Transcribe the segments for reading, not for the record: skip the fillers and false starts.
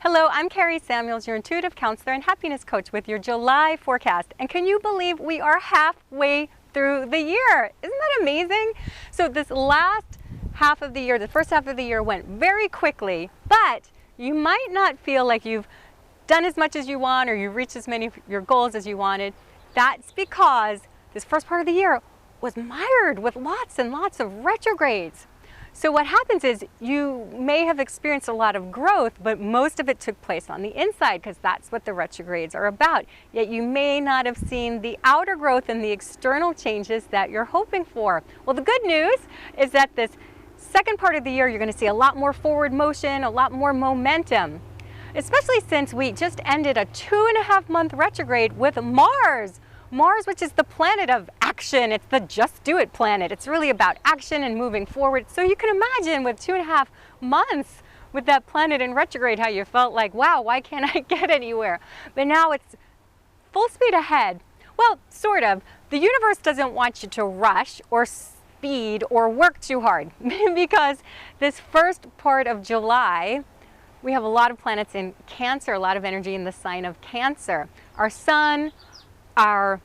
Hello, I'm Kari Samuels, your intuitive counselor and happiness coach with your July forecast. And can you believe we are halfway through the year? Isn't that amazing? So this last half of the year, the first half of the year went very quickly, but you might not feel like you've done as much as you want or you've reached as many of your goals as you wanted. That's because this first part of the year was mired with lots and lots of retrogrades. So what happens is you may have experienced a lot of growth, but most of it took place on the inside because that's what the retrogrades are about. Yet you may not have seen the outer growth and the external changes that you're hoping for. Well, the good news is that this second part of the year, you're going to see a lot more forward motion, a lot more momentum, especially since we just ended a 2.5-month retrograde with Mars. Mars, which is the planet of action. It's the just do it planet. It's really about action and moving forward. So you can imagine with 2.5 months with that planet in retrograde, how you felt like, wow, why can't I get anywhere? But now it's full speed ahead. Well, sort of. The universe doesn't want you to rush or speed or work too hard because this first part of July, we have a lot of planets in Cancer, a lot of energy in the sign of Cancer. Our sun, our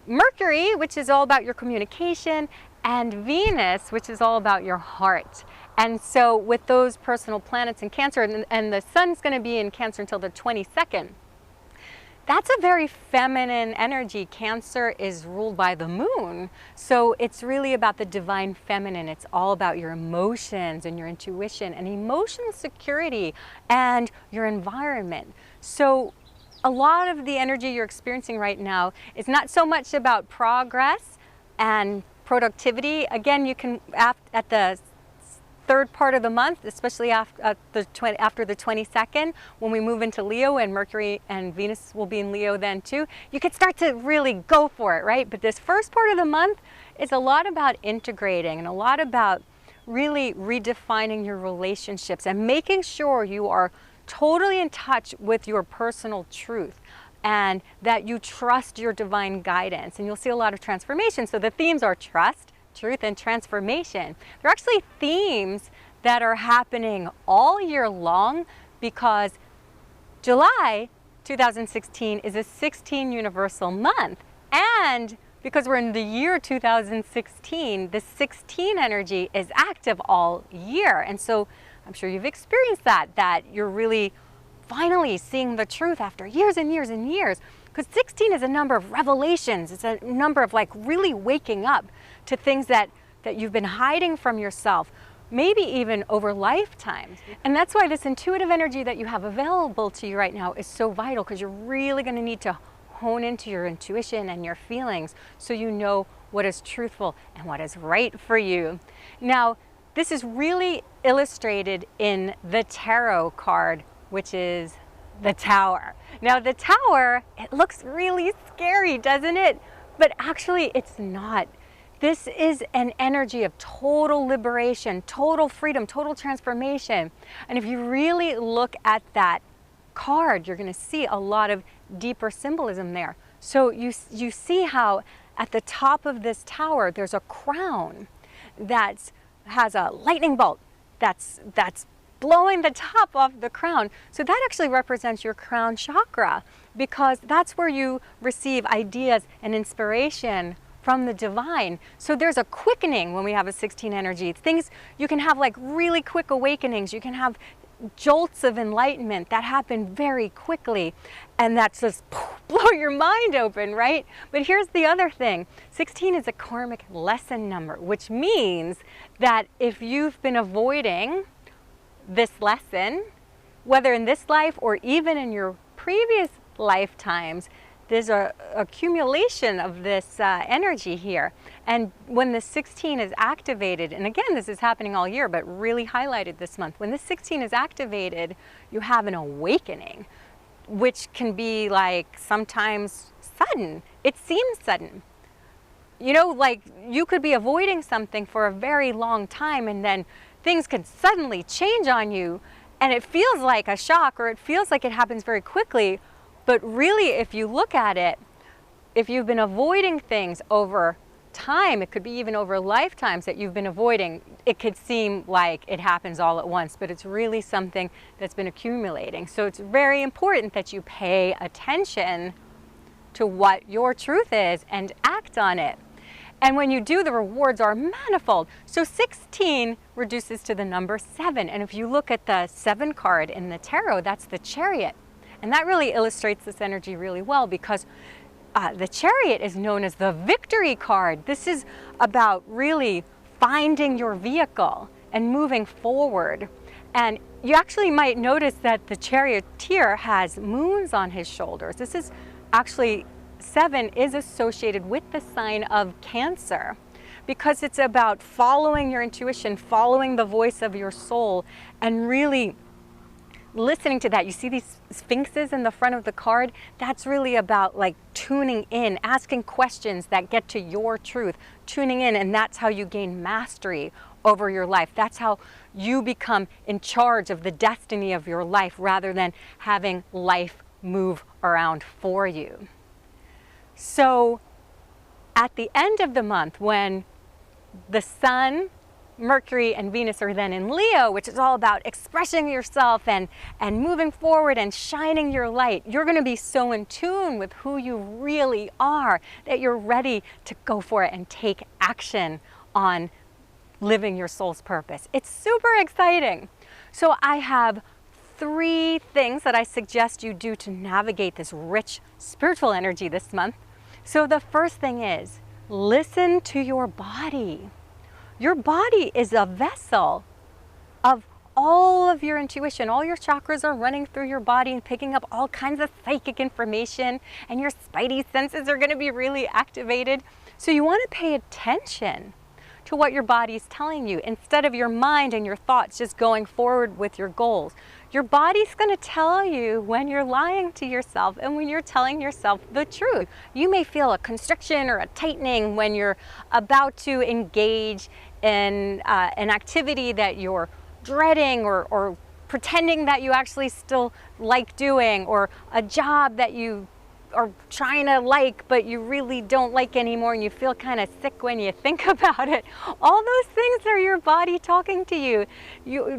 Mercury, which is all about your communication, and Venus, which is all about your heart. And so with those personal planets in Cancer, and the sun's going to be in Cancer until the 22nd, that's a very feminine energy. Cancer is ruled by the moon. So it's really about the divine feminine. It's all about your emotions and your intuition and emotional security and your environment. So a lot of the energy you're experiencing right now is not so much about progress and productivity. Again, you can, at the third part of the month, especially after the 22nd, when we move into Leo and Mercury and Venus will be in Leo then too, you could start to really go for it, right? But this first part of the month is a lot about integrating and a lot about really redefining your relationships and making sure you are totally in touch with your personal truth and that you trust your divine guidance. And you'll see a lot of transformation. So the themes are trust, truth, and transformation. They're actually themes that are happening all year long because July 2016 is a 16 universal month. And because we're in the year 2016, the 16 energy is active all year. And so I'm sure you've experienced that you're really finally seeing the truth after years and years and years. Because 16 is a number of revelations. It's a number of like really waking up to things that you've been hiding from yourself, maybe even over lifetimes. And that's why this intuitive energy that you have available to you right now is so vital, because you're really going to need to hone into your intuition and your feelings so you know what is truthful and what is right for you. Now, this is really illustrated in the tarot card, which is the Tower. Now the Tower, it looks really scary, doesn't it? But actually it's not. This is an energy of total liberation, total freedom, total transformation. And if you really look at that card, you're going to see a lot of deeper symbolism there. So you see how at the top of this tower there's a crown that has a lightning bolt that's blowing the top off the crown. So that actually represents your crown chakra, because that's where you receive ideas and inspiration from the divine. So there's a quickening when we have a 16 energy. Things, you can have like really quick awakenings. You can have jolts of enlightenment that happen very quickly, and that's just blow your mind open, right? But here's the other thing. 16 is a karmic lesson number, which means that if you've been avoiding this lesson, whether in this life or even in your previous lifetimes, there's a accumulation of this energy here. And when the 16 is activated, and again, this is happening all year, but really highlighted this month, when the 16 is activated, you have an awakening, which can be like sometimes sudden. It seems sudden. You know, like you could be avoiding something for a very long time and then things could suddenly change on you and it feels like a shock, or it feels like it happens very quickly. But really, if you look at it, if you've been avoiding things over time, it could be even over lifetimes that you've been avoiding. It could seem like it happens all at once, but it's really something that's been accumulating. So it's very important that you pay attention to what your truth is and act on it. And when you do, the rewards are manifold. So 16 reduces to the number 7. And if you look at the 7 card in the tarot, that's the Chariot. And that really illustrates this energy really well, because the Chariot is known as the victory card. This is about really finding your vehicle and moving forward. And you actually might notice that the charioteer has moons on his shoulders. This is actually, 7 is associated with the sign of Cancer, because it's about following your intuition, following the voice of your soul, and really listening to that. You see these sphinxes in the front of the card? That's really about like tuning in, asking questions that get to your truth, tuning in, and that's how you gain mastery over your life. That's how you become in charge of the destiny of your life, rather than having life move around for you. So at the end of the month, when the Sun, Mercury, and Venus are then in Leo, which is all about expressing yourself and moving forward and shining your light, you're going to be so in tune with who you really are that you're ready to go for it and take action on living your soul's purpose. It's super exciting. So I have 3 things that I suggest you do to navigate this rich spiritual energy this month. So the first thing is, listen to your body. Your body is a vessel of all of your intuition. All your chakras are running through your body and picking up all kinds of psychic information, and your spidey senses are going to be really activated. So you want to pay attention to what your body's telling you, instead of your mind and your thoughts just going forward with your goals. Your body's going to tell you when you're lying to yourself and when you're telling yourself the truth. You may feel a constriction or a tightening when you're about to engage in an activity that you're dreading, or pretending that you actually still like doing, or a job that you are trying to like but you really don't like anymore, and you feel kind of sick when you think about it. All those things are your body talking to you.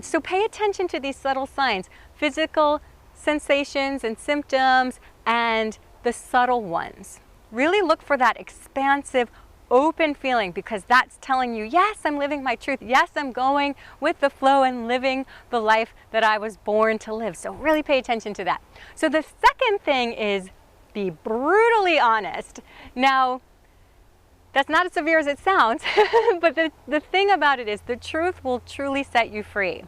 So pay attention to these subtle signs, physical sensations and symptoms, and the subtle ones. Really look for that expansive, open feeling, because that's telling you, yes, I'm living my truth. Yes, I'm going with the flow and living the life that I was born to live. So really pay attention to that. So the second thing is, be brutally honest. Now, that's not as severe as it sounds, but the thing about it is, the truth will truly set you free.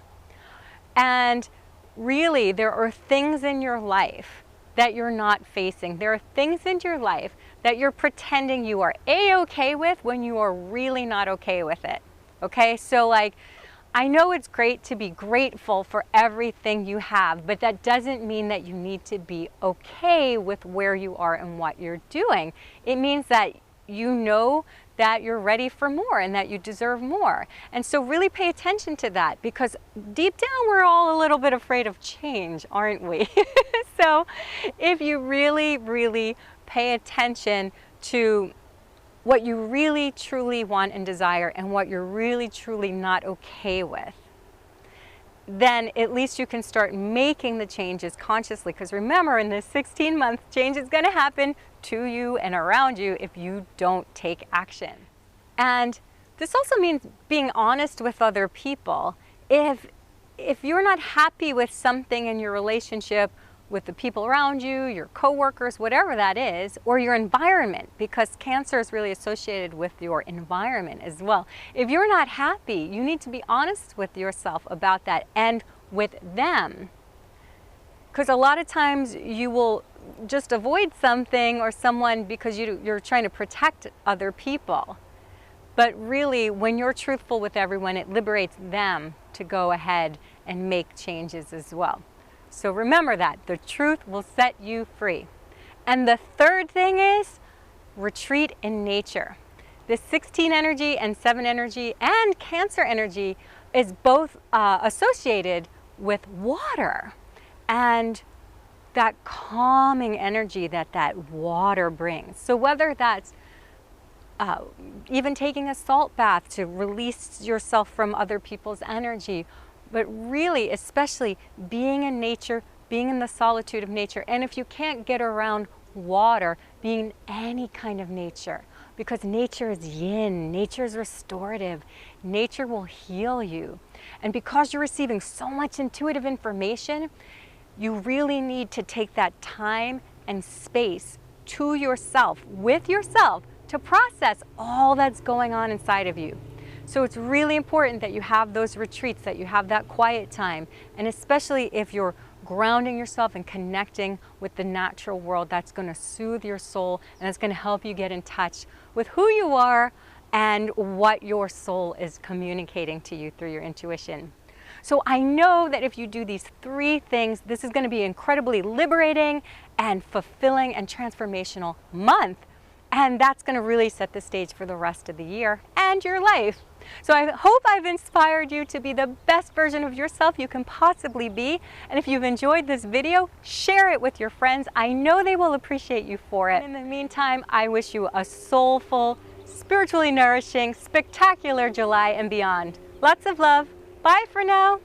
And really, there are things in your life that you're not facing. There are things in your life that you're pretending you are A-okay with when you are really not okay with it. Okay? So like, I know it's great to be grateful for everything you have, but that doesn't mean that you need to be okay with where you are and what you're doing. It means that you know that you're ready for more and that you deserve more. And so really pay attention to that, because deep down we're all a little bit afraid of change, aren't we? So if you really, really pay attention to what you really truly want and desire, and what you're really truly not okay with, then at least you can start making the changes consciously. Because remember, in this 16 months, change is going to happen to you and around you if you don't take action. And this also means being honest with other people. If you're not happy with something in your relationship with the people around you, your coworkers, whatever that is, or your environment, because Cancer is really associated with your environment as well. If you're not happy, you need to be honest with yourself about that and with them. Because a lot of times you will just avoid something or someone because you're trying to protect other people. But really, when you're truthful with everyone, it liberates them to go ahead and make changes as well. So remember that. The truth will set you free. And the third thing is, retreat in nature. The 16 energy and 7 energy and Cancer energy is both associated with water, and that calming energy that water brings. So whether that's even taking a salt bath to release yourself from other people's energy. But really, especially being in nature, being in the solitude of nature, and if you can't get around water, being in any kind of nature, because nature is yin, nature is restorative, nature will heal you. And because you're receiving so much intuitive information, you really need to take that time and space to yourself, with yourself, to process all that's going on inside of you. So it's really important that you have those retreats, that you have that quiet time, and especially if you're grounding yourself and connecting with the natural world, that's going to soothe your soul and it's going to help you get in touch with who you are and what your soul is communicating to you through your intuition. So I know that if you do these 3 things, this is going to be an incredibly liberating and fulfilling and transformational month. And that's going to really set the stage for the rest of the year and your life. So I hope I've inspired you to be the best version of yourself you can possibly be. And if you've enjoyed this video, share it with your friends. I know they will appreciate you for it. And in the meantime, I wish you a soulful, spiritually nourishing, spectacular July and beyond. Lots of love. Bye for now.